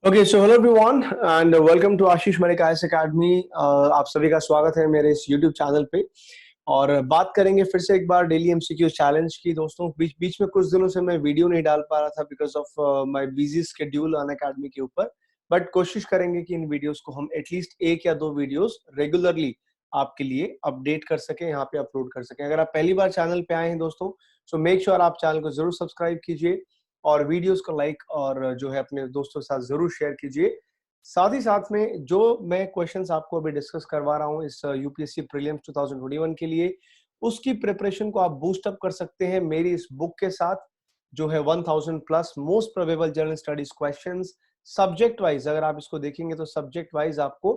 Okay so hello everyone and welcome to Ashish Malik IAS academy. आप सभी का स्वागत है मेरे इस यूट्यूब चैनल पे। और बात करेंगे फिर से एक बार डेली एमसीक्यू चैलेंज की। दोस्तों बीच बीच में कुछ दिनों से मैं वीडियो नहीं डाल पा रहा था because of my busy schedule on academy के ऊपर, बट कोशिश करेंगे कि इन वीडियोस को हम एटलीस्ट एक या दो वीडियोस रेगुलरली आपके लिए अपडेट कर सकें, यहाँ पे अपलोड कर सकें। अगर आप पहली बार चैनल पे आए हैं दोस्तों, सो मेक श्योर आप चैनल को जरूर सब्सक्राइब कीजिए और वीडियोस को लाइक और जो है अपने दोस्तों के साथ जरूर शेयर कीजिए। साथ ही साथ में जो मैं क्वेश्चंस आपको अभी डिस्कस करवा रहा हूं इस यूपीएससी प्रीलिम्स 2021 के लिए, उसकी प्रिपरेशन को आप बूस्ट अप कर सकते हैं मेरी इस बुक के साथ, जो है 1000 plus most probable general studies questions subject wise. अगर आप इसको देखेंगे तो सब्जेक्ट वाइज आपको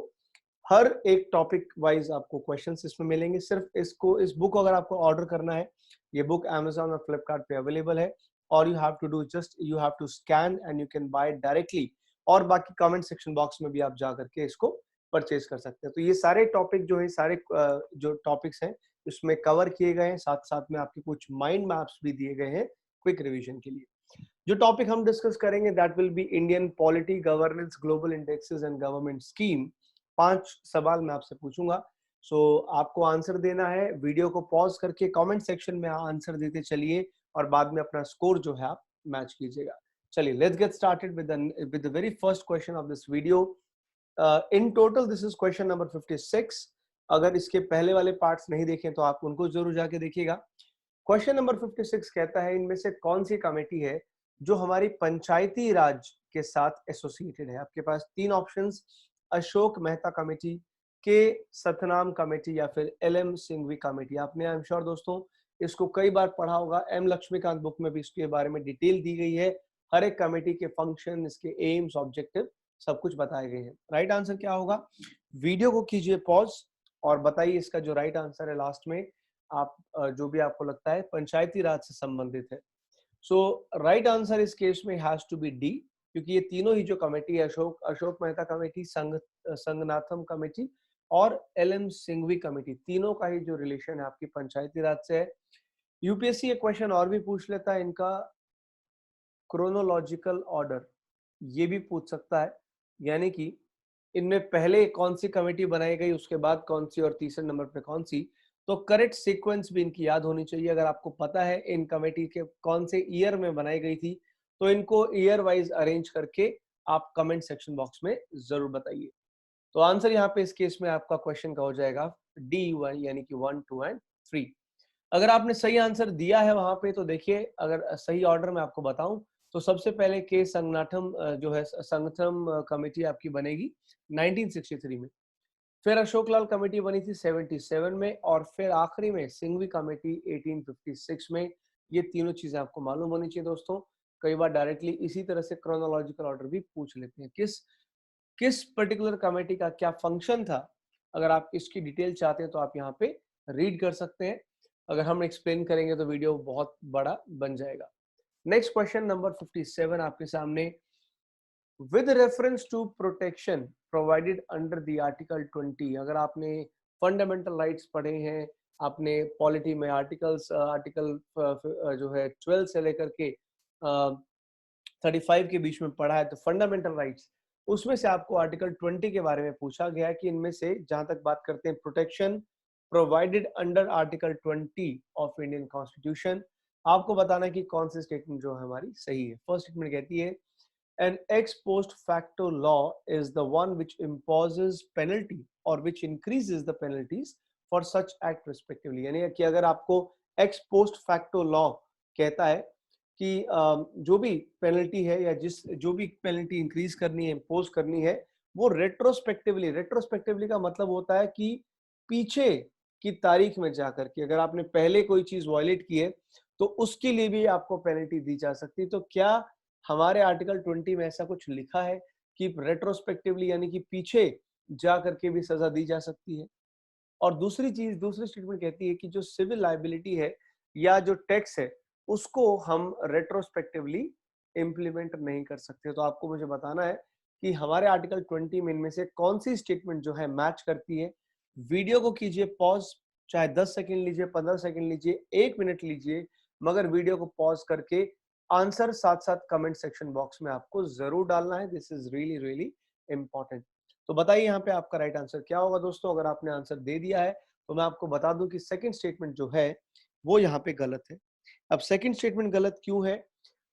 हर एक टॉपिक वाइज आपको क्वेश्चंस इसमें मिलेंगे। सिर्फ इस बुक को अगर आपको ऑर्डर करना है, ये बुक Amazon और फ्लिपकार्ट पे अवेलेबल है। और you have to scan and you can buy it directly। और बाकी कमेंट सेक्शन बॉक्स में भी आप जा करके इसको परचेज कर सकते हैं। तो ये सारे टॉपिक जो है, सारे जो टॉपिक्स हैं इसमें कवर किए गए हैं, साथ साथ में आपके कुछ माइंड मैप्स भी दिए गए हैं क्विक रिवीजन के लिए। जो टॉपिक हम डिस्कस करेंगे that will be Indian polity, governance, global indexes and government scheme. 5 सवाल मैं आपसे पूछूंगा, सो आपको आंसर देना है। वीडियो को पॉज करके कमेंट सेक्शन में आंसर देते चलिए और बाद में अपना स्कोर जो है आप मैच कीजिएगा। चलिए let's get started with the very first question of this video. In total this is question number 56। अगर इसके पहले वाले पार्ट्स नहीं देखें तो आप उनको जरूर जाके देखिएगा। क्वेश्चन नंबर 56 कहता है इनमें से कौन सी कमेटी है जो हमारी पंचायती राज के साथ एसोसिएटेड है। आपके पास तीन ऑप्शंस, अशोक मेहता कमेटी, के सतनाम कमेटी या फिर एल.एम. सिंघवी कमेटी। आपने आई एम श्योर दोस्तों इसको कई बार पढ़ा होगा। एम लक्ष्मीकांत बुक में भी इसके बारे में डिटेल दी गई है। हर एक कमेटी के फंक्शन, इसके एम्स, ऑब्जेक्टिव सब कुछ बताए गए हैं। राइट आंसर क्या होगा? वीडियो को कीजिए पॉज और बताइए इसका जो राइट आंसर है लास्ट में। आप जो भी आपको लगता है पंचायती राज से संबंधित है। सो राइट आंसर इस केस में हैज टू बी डी, क्योंकि ये तीनों ही जो कमेटी है, अशोक मेहता कमेटी, संगनाथम कमेटी और एल.एम. सिंघवी कमेटी, तीनों का ही जो रिलेशन है आपकी पंचायती राज से है। यूपीएससी एक क्वेश्चन और भी पूछ लेता है, इनका क्रोनोलॉजिकल ऑर्डर ये भी पूछ सकता है, यानी कि इनमें पहले कौन सी कमेटी बनाई गई, उसके बाद कौन सी और तीसरे नंबर पे कौन सी। तो करेक्ट सीक्वेंस भी इनकी याद होनी चाहिए। अगर आपको पता है इन कमेटी के कौन से ईयर में बनाई गई थी तो इनको ईयर वाइज अरेंज करके आप कमेंट सेक्शन बॉक्स में जरूर बताइए। तो आंसर यहाँ पे इस केस में आपका क्वेश्चन का हो जाएगा D1, यानी कि 1, 2 एंड 3। अगर आपने सही आंसर दिया है वहां पे तो देखिए, अगर सही ऑर्डर में आपको बताऊं तो सबसे पहले के संगनाथम जो है संगठन कमेटी आपकी बनेगी 1963 में, फिर अशोकलाल कमेटी बनी थी 77 में और फिर आखिरी में सिंघवी कमेटी 1856 में। ये तीनों चीजें आपको मालूम होनी चाहिए दोस्तों। कई बार डायरेक्टली इसी तरह से क्रोनोलॉजिकल ऑर्डर भी पूछ लेते हैं, किस किस पर्टिकुलर कमेटी का क्या फंक्शन था। अगर आप इसकी डिटेल चाहते हैं तो आप यहाँ पे रीड कर सकते हैं। अगर हम एक्सप्लेन करेंगे तो वीडियो बहुत बड़ा बन जाएगा। नेक्स्ट क्वेश्चन नंबर 57 आपके सामने। With reference to protection provided under the article 20। अगर आपने फंडामेंटल राइट्स पढ़े हैं, आपने पॉलिटी में आर्टिकल जो है 12 से लेकर के 35 के बीच में पढ़ा है, तो फंडामेंटल राइट्स उसमें से आपको आर्टिकल 20 के बारे में पूछा गया है कि इनमें से जहां तक बात करते हैं protection provided under article 20 of Indian constitution, आपको बताना कि कौन सी स्टेटमेंट जो है हमारी सही है। फर्स्ट स्टेटमेंट कहती है an ex post facto law is the one which imposes penalty or which increases the penalties for such act respectively। यानी कि अगर आपको ex post facto law कहता है कि जो भी पेनल्टी है या जो भी पेनल्टी इंक्रीज करनी है, इम्पोज करनी है, वो रेट्रोस्पेक्टिवली का मतलब होता है कि पीछे की तारीख में जाकर के अगर आपने पहले कोई चीज वायलेट की है तो उसके लिए भी आपको पेनल्टी दी जा सकती है। तो क्या हमारे आर्टिकल 20 में ऐसा कुछ लिखा है कि रेट्रोस्पेक्टिवली यानी कि पीछे जा करके भी सजा दी जा सकती है? और दूसरी स्टेटमेंट कहती है कि जो सिविल लायबिलिटी है या जो टैक्स है उसको हम रेट्रोस्पेक्टिवली इम्प्लीमेंट नहीं कर सकते। तो आपको मुझे बताना है कि हमारे आर्टिकल 20 में इनमें से कौन सी स्टेटमेंट जो है मैच करती है। वीडियो को कीजिए पॉज, चाहे 10 सेकंड लीजिए, 15 सेकंड लीजिए, 1 मिनट लीजिए, मगर वीडियो को पॉज करके आंसर साथ साथ कमेंट सेक्शन बॉक्स में आपको जरूर डालना है। This is really really important. तो बताइए यहाँ पे आपका राइट आंसर क्या होगा दोस्तों। अगर आपने आंसर दे दिया है तो मैं आपको बता दूं कि सेकंड स्टेटमेंट जो है वो यहाँ पे गलत है। अब सेकंड स्टेटमेंट गलत क्यों है?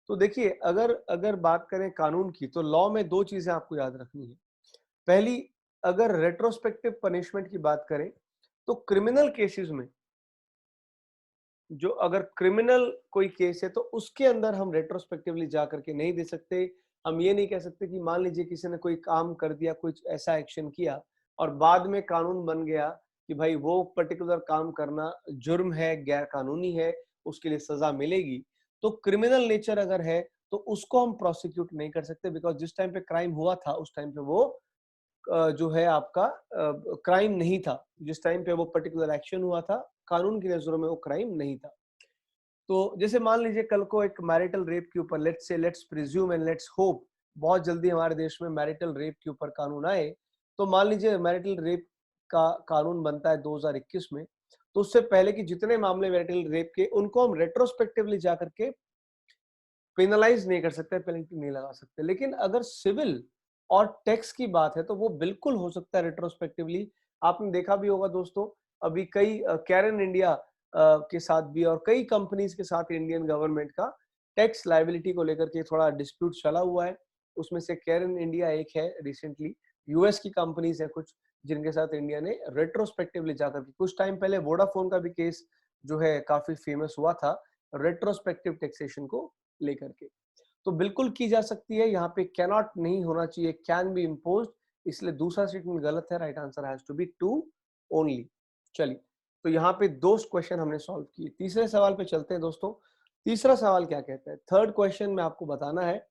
तो देखिए, अगर अगर बात करें कानून की, तो लॉ में दो चीजें आपको याद रखनी है। पहली, अगर रेट्रोस्पेक्टिव पनिशमेंट की बात करें तो क्रिमिनल केसेस में, जो अगर क्रिमिनल कोई केस है तो उसके अंदर हम रेट्रोस्पेक्टिवली जा करके नहीं दे सकते। हम ये नहीं कह सकते कि मान लीजिए किसी ने कोई काम कर दिया, कुछ ऐसा एक्शन किया और बाद में कानून बन गया कि भाई वो पर्टिकुलर काम करना जुर्म है, गैर कानूनी है, उसके लिए सजा मिलेगी। तो क्रिमिनल नेचर अगर है तो उसको हम प्रोसिक्यूट नहीं कर सकते, बिकॉज जिस टाइम पे क्राइम हुआ था उस टाइम पे वो जो है आपका क्राइम नहीं था। जिस टाइम पे वो पर्टिकुलर एक्शन हुआ था, कानून की नजरों में वो क्राइम नहीं था। तो जैसे मान लीजिए कल को एक मैरिटल रेप के ऊपर, let's say, let's presume and let's hope बहुत जल्दी हमारे देश में मैरिटल रेप के ऊपर कानून आए। तो मान लीजिए मैरिटल रेप का कानून बनता है 2021 में, तो उससे पहले कि जितने मामले मैरिटल रेप के, उनको हम रेट्रोस्पेक्टिवली जाकर के पेनलाइज नहीं कर सकते, पेनल्टी नहीं लगा सकते। लेकिन अगर सिविल और टैक्स की बात है तो वो बिल्कुल हो सकता है रेट्रोस्पेक्टिवली। आपने देखा भी होगा दोस्तों, अभी कई कैरन इंडिया के साथ भी और कई कंपनीज के साथ इंडियन गवर्नमेंट का टैक्स लायबिलिटी को लेकर के थोड़ा डिस्प्यूट चला हुआ है। उसमें से कैरन इंडिया एक है। रिसेंटली यूएस की कंपनीज है कुछ, जिनके साथ इंडिया ने रेट्रोस्पेक्टिवली जाकर के, कुछ टाइम पहले वोडाफोन का भी केस जो है काफी फेमस हुआ था रेट्रोस्पेक्टिव टैक्सेशन को लेकर के। तो बिल्कुल की जा सकती है, यहाँ पे कैनॉट नहीं होना चाहिए, कैन बी इम्पोज्ड। इसलिए दूसरा स्टेटमेंट गलत है। Right answer has to be two only. चलिए, तो यहाँ पे दो क्वेश्चन हमने सॉल्व किए। तीसरे सवाल पे चलते हैं दोस्तों। तीसरा सवाल क्या कहता है? थर्ड क्वेश्चन में आपको बताना है,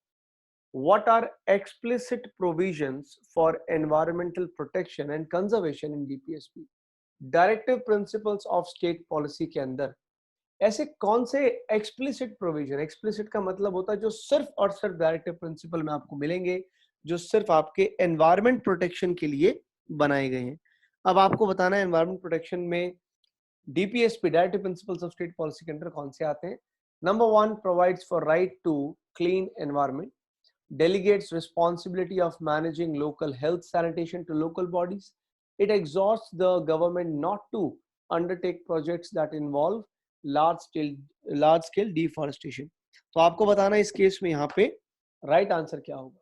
what are explicit provisions for environmental protection and conservation in DPSP, directive principles of state policy के अंदर ऐसे कौन से एक्सप्लिसिट प्रोविजन, एक्सप्लिसिट का मतलब होता है जो सिर्फ और सिर्फ डायरेक्टिव प्रिंसिपल में आपको मिलेंगे, जो सिर्फ आपके एनवायरमेंट प्रोटेक्शन के लिए बनाए गए हैं। अब आपको बताना है एनवायरमेंट प्रोटेक्शन में DPSP, directive principles of state policy के अंदर कौन से आते हैं। Number one, provides for right to clean environment, delegates responsibility of managing local health sanitation to local bodies. It exhorts the government not to undertake projects that involve large scale deforestation. तो आपको बताना है इस case में यहाँ पे right answer क्या होगा,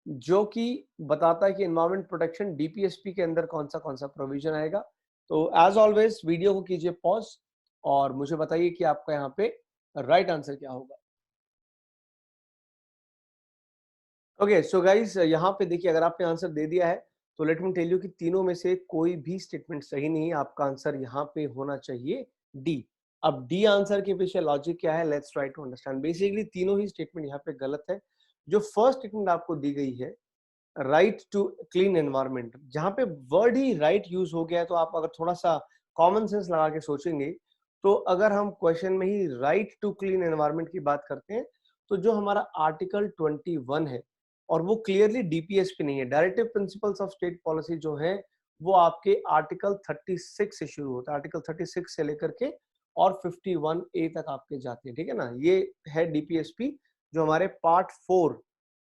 जो कि बताता है कि एनवायरमेंट प्रोटेक्शन डीपीएसपी के अंदर कौन सा प्रोविजन आएगा। तो एज ऑलवेज वीडियो को कीजिए पॉज और मुझे बताइए कि आपका यहाँ पे राइट आंसर क्या होगा। ओके सो गाइस, यहाँ पे देखिए, अगर आपने आंसर दे दिया है तो लेट मी टेल यू कि तीनों में से कोई भी स्टेटमेंट सही नहीं है। आपका आंसर यहाँ पे होना चाहिए डी। अब डी आंसर के पीछे लॉजिक क्या है, let's try to understand. Basically तीनों ही स्टेटमेंट यहाँ पे गलत है। जो फर्स्ट स्टेटमेंट आपको दी गई है, राइट टू क्लीन एनवायरमेंट, जहाँ पे वर्ड ही राइट यूज हो गया है, तो आप अगर थोड़ा सा कॉमन सेंस लगा के सोचेंगे तो अगर हम क्वेश्चन में ही राइट टू क्लीन एनवायरमेंट की बात करते हैं तो जो हमारा आर्टिकल 21 है, और वो क्लियरली डीपीएस पे नहीं है। Directive principles of state policy जो है वो आपके आर्टिकल 36 से शुरू होता है। आर्टिकल 36 से लेकर के और 51A तक आपके जाते हैं, ठीक है ना। ये है डीपीएसपी जो हमारे पार्ट 4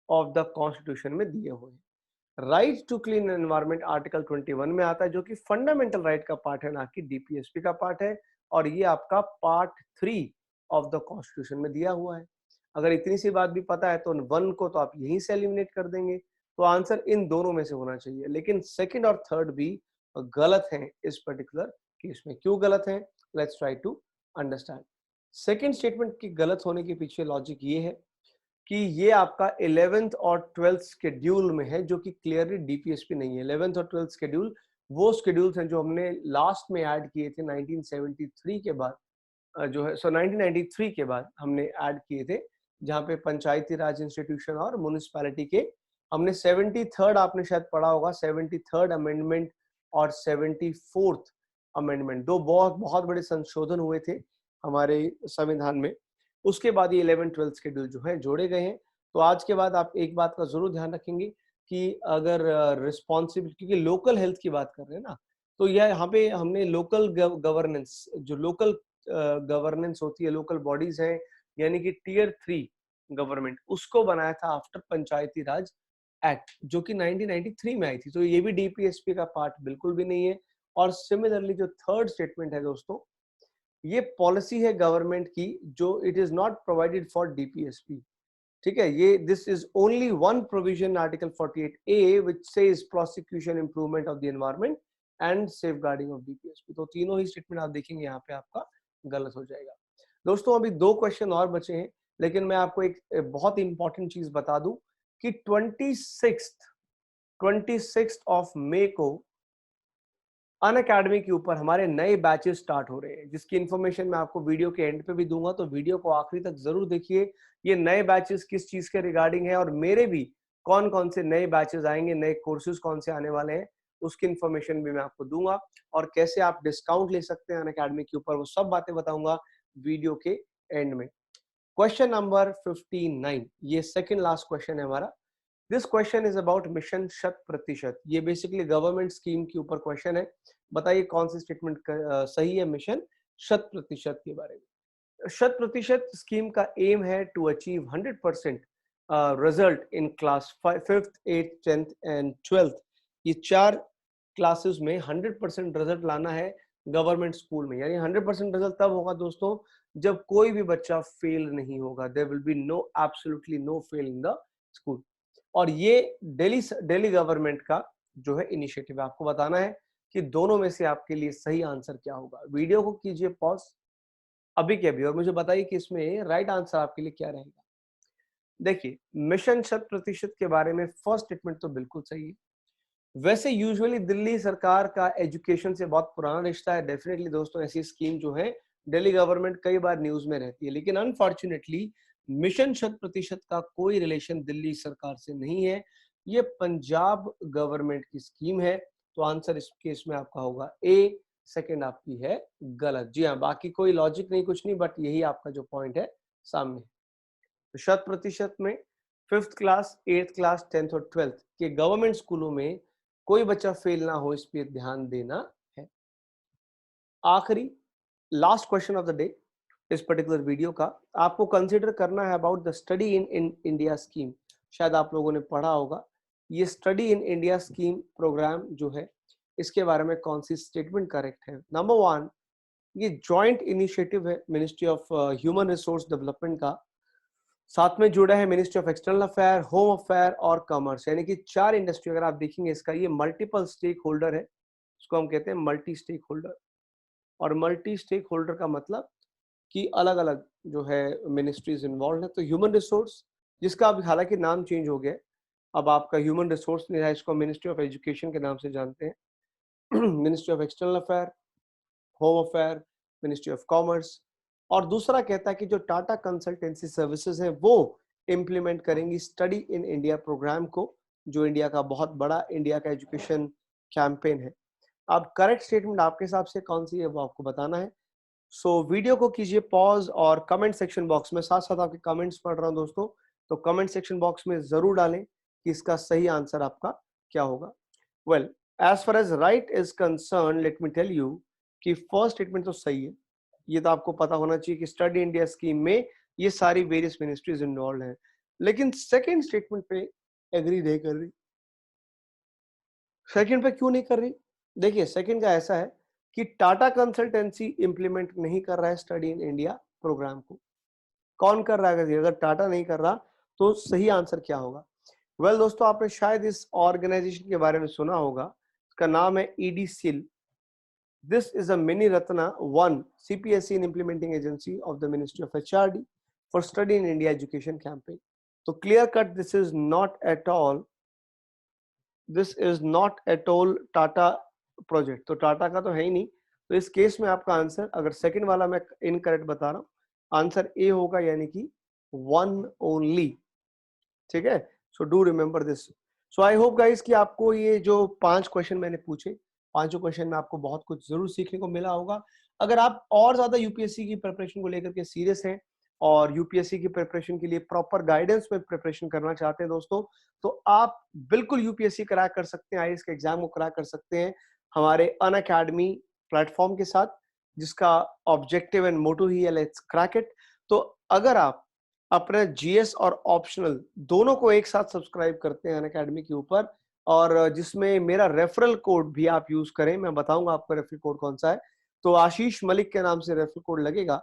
ऑफ द कॉन्स्टिट्यूशन में दिए हुए हैं। Right to clean environment article 21 में आता है, जो कि फंडामेंटल राइट का पार्ट है, ना कि डीपीएसपी का पार्ट है। और ये आपका पार्ट 3 ऑफ द कॉन्स्टिट्यूशन में दिया हुआ है। अगर इतनी सी बात भी पता है तो वन को तो आप यहीं से एलिमिनेट कर देंगे। तो आंसर इन दोनों में से होना चाहिए, लेकिन सेकंड और थर्ड भी गलत हैं इस पर्टिकुलर केस में। क्यों गलत हैं, let's try to understand. Second statement की गलत होने के पीछे लॉजिक ये है कि ये आपका 11th और 12th शेड्यूल में है, जो कि क्लियरली डीपीएसपी नहीं है। 11th और 12th शेड्यूल वो शेड्यूल्स हैं जो हमने लास्ट में ऐड किए थे 1973 के बाद, जो है 1993 के बाद हमने ऐड किए थे, जहाँ पे पंचायती राज इंस्टीट्यूशन और म्युनिसिपैलिटी के हमने 73rd, आपने शायद पढ़ा होगा, 73rd अमेंडमेंट और 74th अमेंडमेंट, दो बहुत बहुत बड़े संशोधन हुए थे हमारे संविधान में। उसके बाद ये 11th-12th शेड्यूल जो है जोड़े गए हैं। तो आज के बाद आप एक बात का जरूर ध्यान रखेंगे कि अगर रिस्पॉन्सिबल, क्योंकि लोकल हेल्थ की बात कर रहे हैं ना, तो यह यहाँ पे हमने लोकल गवर्नेंस, जो लोकल गवर्नेंस होती है, लोकल बॉडीज हैं, यानी कि टीयर 3 गवर्नमेंट, उसको बनाया था आफ्टर पंचायती राज एक्ट, जो कि 1993 में आई थी। तो ये भी डीपीएसपी का पार्ट बिल्कुल भी नहीं है। और सिमिलरली जो थर्ड स्टेटमेंट है दोस्तों, ये पॉलिसी है गवर्नमेंट की, जो it is not provided for DPSP. ठीक है, ये this is only one provision article 48A which says prosecution improvement of the environment and safeguarding of DPSP. तो तीनों ही स्टेटमेंट आप देखेंगे यहाँ पे आपका गलत हो जाएगा। दोस्तों अभी 2 क्वेश्चन और बचे हैं, लेकिन मैं आपको एक बहुत इंपॉर्टेंट चीज बता दूं कि 26 ऑफ मई को अनअकैडमी के ऊपर हमारे नए बैचेस स्टार्ट हो रहे हैं, जिसकी इन्फॉर्मेशन मैं आपको वीडियो के एंड पे भी दूंगा। तो वीडियो को आखिरी तक जरूर देखिए, ये नए बैचेस किस चीज के रिगार्डिंग है और मेरे भी कौन कौन से नए बैचेस आएंगे, नए कोर्सेज कौन से आने वाले हैं, उसकी इन्फॉर्मेशन भी मैं आपको दूंगा। और कैसे आप डिस्काउंट ले सकते हैं अनअकैडमी के ऊपर, वो सब बातें बताऊंगा वीडियो के एंड में। क्वेश्चन नंबर 59, ये सेकंड लास्ट क्वेश्चन है हमारा। This question is about mission शत प्रतिशत। ये बेसिकली गवर्नमेंट स्कीम के ऊपर क्वेश्चन है। बताइए कौन सी स्टेटमेंट सही है मिशन शत प्रतिशत के बारे में। शत प्रतिशत स्कीम का एम है to achieve 100% result in class 5th 8th 10th and 12th। ये 4 क्लासेस में 100% रिजल्ट लाना है गवर्नमेंट स्कूल में। यानी 100% रिजल्ट तब होगा दोस्तों जब कोई भी बच्चा फेल नहीं होगा। There will be no, absolutely no fail in the school. और ये दिल्ली गवर्नमेंट का जो है इनिशिएटिव है। आपको बताना है कि दोनों में से आपके लिए सही आंसर क्या होगा। वीडियो को कीजिए पॉज अभी के अभी और मुझे बताइए कि इसमें राइट आंसर आपके लिए क्या रहेगा। देखिए, मिशन 100% के बारे में फर्स्ट स्टेटमेंट तो बिल्कुल सही है। वैसे यूजुअली दिल्ली सरकार का एजुकेशन से बहुत पुराना रिश्ता है। डेफिनेटली दोस्तों ऐसी स्कीम जो है दिल्ली गवर्नमेंट कई बार न्यूज में रहती है, लेकिन अनफॉर्चुनेटली मिशन 100% का कोई रिलेशन दिल्ली सरकार से नहीं है। ये पंजाब गवर्नमेंट की स्कीम है। तो आंसर इस केस में आपका होगा ए, सेकंड आपकी है गलत। जी हाँ, बाकी कोई लॉजिक नहीं, कुछ नहीं, बट यही आपका जो पॉइंट है सामने। तो 100% में 5th class 8th class 10th और 12th के गवर्नमेंट स्कूलों में कोई बच्चा फेल ना हो, इस पे ध्यान देना है। आखिरी last question of the day इस पर्टिकुलर वीडियो का आपको कंसीडर करना है about the study in India scheme. शायद आप लोगों ने पढ़ा होगा ये study in India scheme program जो है, इसके बारे में कौन सी स्टेटमेंट करेक्ट है। नंबर 1, ये जॉइंट इनिशिएटिव है ministry of human resource development का। साथ में जुड़ा है ministry of external affair, home affair और कॉमर्स। यानी कि 4 इंडस्ट्री अगर आप देखेंगे इसका, ये मल्टीपल स्टेक होल्डर है। इसको हम कहते हैं मल्टी स्टेक होल्डर। और मल्टी स्टेक होल्डर का मतलब कि अलग अलग जो है मिनिस्ट्रीज इन्वॉल्व है। तो ह्यूमन रिसोर्स, जिसका अब हालांकि नाम चेंज हो गया, अब आपका ह्यूमन रिसोर्स नहीं है, इसको मिनिस्ट्री ऑफ एजुकेशन के नाम से जानते हैं। Ministry of external affair, home affair, ministry of commerce. और दूसरा कहता है कि जो टाटा कंसल्टेंसी सर्विसेज हैं वो इंप्लीमेंट करेंगी स्टडी इन इंडिया प्रोग्राम को, जो इंडिया का बहुत बड़ा इंडिया का एजुकेशन कैंपेन है। अब करेक्ट स्टेटमेंट आपके हिसाब से कौन सी है वो आपको बताना है। सो वीडियो को कीजिए पॉज और कमेंट सेक्शन बॉक्स में, साथ साथ आपके कमेंट्स पढ़ रहा हूं दोस्तों, तो कमेंट सेक्शन बॉक्स में जरूर डालें कि इसका सही आंसर आपका क्या होगा। Well, as far as right is concerned, let me tell you कि फर्स्ट स्टेटमेंट तो सही है। ये तो आपको पता होना चाहिए कि स्टडी इंडिया स्कीम में ये सारी वेरियस मिनिस्ट्रीज इन्वॉल्व हैं। लेकिन सेकंड स्टेटमेंट पे एग्री नहीं कर रही। सेकंड पे क्यों नहीं कर रही? देखिए, सेकंड का ऐसा है कि टाटा कंसल्टेंसी इंप्लीमेंट नहीं कर रहा है स्टडी इन इंडिया प्रोग्राम को। कौन कर रहा है? अगर टाटा नहीं कर रहा तो सही आंसर क्या होगा? वेल दोस्तों, आपने शायद इस ऑर्गेनाइजेशन के बारे में सुना होगा। इसका नाम है ईडीसीएल। This is a Mini Ratna 1 CPSE and implementing agency of the Ministry of HRD for Study in India Education campaign. So clear cut, this is not at all Tata project. तो टाटा का तो है ही नहीं। तो इस केस में आपका आंसर, अगर सेकंड वाला मैं इनकरेक्ट बता रहा हूँ, आंसर ए होगा, यानी कि 1 ओनली। ठीक है, so do remember this. So I hope guys कि आपको ये जो 5 क्वेश्चन मैंने पूछे, 5 क्वेश्चन में आपको बहुत कुछ जरूर सीखने को मिला होगा। अगर आप और ज्यादा यूपीएससी की प्रिपरेशन को लेकर के सीरियस हैं और यूपीएससी की प्रिपरेशन के लिए प्रॉपर गाइडेंस में प्रिपरेशन करना चाहते हैं दोस्तों, तो आप बिल्कुल यूपीएससी क्रैक कर सकते हैं, आईएएस के एग्जाम को क्रैक कर सकते हैं हमारे अनअकैडमी प्लेटफॉर्म के साथ, जिसका ऑब्जेक्टिव एंड मोटो ही है लेट्स क्रैक इट। तो अगर आप अपने जीएस और ऑप्शनल दोनों को एक साथ सब्सक्राइब करते हैं अनअकैडमी के ऊपर, और जिसमें मेरा रेफरल कोड भी आप यूज करें, मैं बताऊंगा आपका रेफरल कोड कौन सा है, तो आशीष मलिक के नाम से रेफरल कोड लगेगा,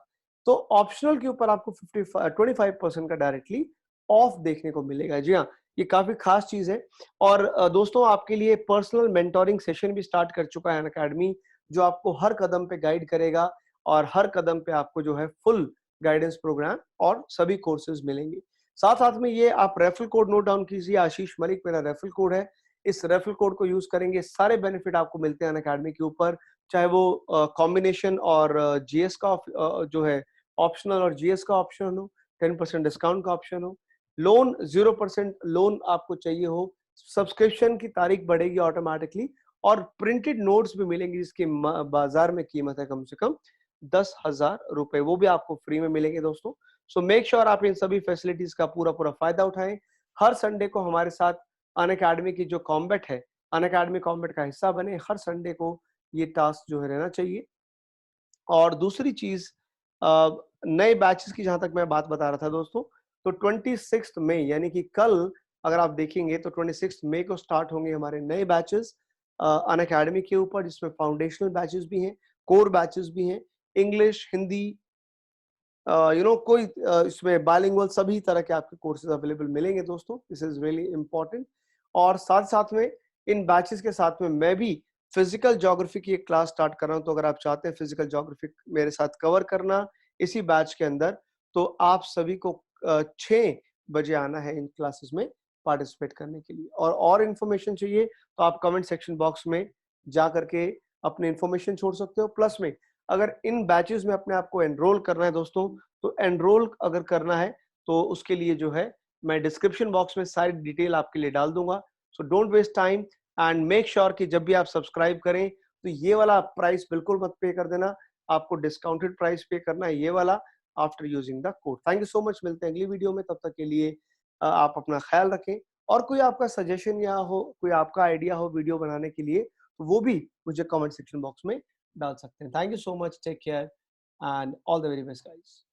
तो ऑप्शनल के ऊपर आपको 25% का डायरेक्टली ऑफ देखने को मिलेगा। जी हाँ, ये काफी खास चीज है। और दोस्तों, आपके लिए पर्सनल मेंटोरिंग सेशन भी स्टार्ट कर चुका है अनअकैडमी, जो आपको हर कदम पे गाइड करेगा, और हर कदम पे आपको जो है फुल गाइडेंस प्रोग्राम और सभी कोर्सेज मिलेंगे। साथ साथ में ये आप रेफरल कोड नोट डाउन कीजिए, आशीष मलिक मेरा रेफरल कोड है। इस रेफरल कोड को यूज करेंगे, सारे बेनिफिट आपको मिलते हैं अनअकैडमी के ऊपर, चाहे वो कॉम्बिनेशन और जीएस का जो है ऑप्शनल और जीएस का ऑप्शन हो, 10% डिस्काउंट का ऑप्शन हो, लोन 0% लोन आपको चाहिए हो, सब्सक्रिप्शन की तारीख बढ़ेगी ऑटोमेटिकली, और प्रिंटेड नोट्स भी मिलेंगे जिसकी बाजार में कीमत है कम से कम 10,000 रुपए, वो भी आपको फ्री में मिलेंगे दोस्तों। सो मेक श्योर आप इन सभी फैसिलिटीज का पूरा पूरा फायदा उठाएं। हर संडे को हमारे साथ अनअकैडमी की जो कॉम्बैट है, अनअकैडमी कॉम्बैट का हिस्सा बने। हर संडे को ये टास्क जो है रहना चाहिए। और दूसरी चीज, नए बैचेस की जहां तक मैं बात बता रहा था दोस्तों, तो 26 मई यानी कि कल अगर आप देखेंगे तो 26 मई को स्टार्ट होंगे हमारे नए बैचेस अनअकैडमी के ऊपर, जिसमें फाउंडेशनल बैचेस भी हैं, कोर बैचेस भी हैं, इंग्लिश, हिंदी, कोई इसमें बाइलिंगुअल सभी तरह के आपके कोर्सेज अवेलेबल मिलेंगे दोस्तों। This is really important. और साथ साथ में इन बैचेस के साथ में मैं भी फिजिकल ज्योग्राफी की एक क्लास स्टार्ट कर रहा हूं, तो अगर आप चाहते हैं फिजिकल ज्योग्राफी मेरे साथ कवर करना इसी बैच के अंदर, तो आप सभी को 6 बजे आना है इन क्लासेस में पार्टिसिपेट करने के लिए। और इन्फॉर्मेशन चाहिए तो आप कमेंट सेक्शन बॉक्स में जा करके अपने इन्फॉर्मेशन छोड़ सकते हो। प्लस में अगर इन बैचेस में अपने आप को एनरोल करना है दोस्तों, तो एनरोल अगर करना है तो उसके लिए जो है मैं डिस्क्रिप्शन बॉक्स में सारी डिटेल आपके लिए डाल दूंगा। So don't waste time and make sure कि जब भी आप सब्सक्राइब करें तो ये वाला प्राइस बिल्कुल मत पे कर देना, आपको डिस्काउंटेड प्राइस पे करना है ये वाला, after using the code. Thank you so much, मिलते हैं अगली वीडियो में, तब तक के लिए आप अपना ख्याल रखें। और कोई आपका सजेशन या हो, कोई आपका आइडिया हो वीडियो बनाने के लिए, तो वो भी मुझे कमेंट सेक्शन बॉक्स में डाल सकते हैं। Thank you so much, take care and all the very best guys.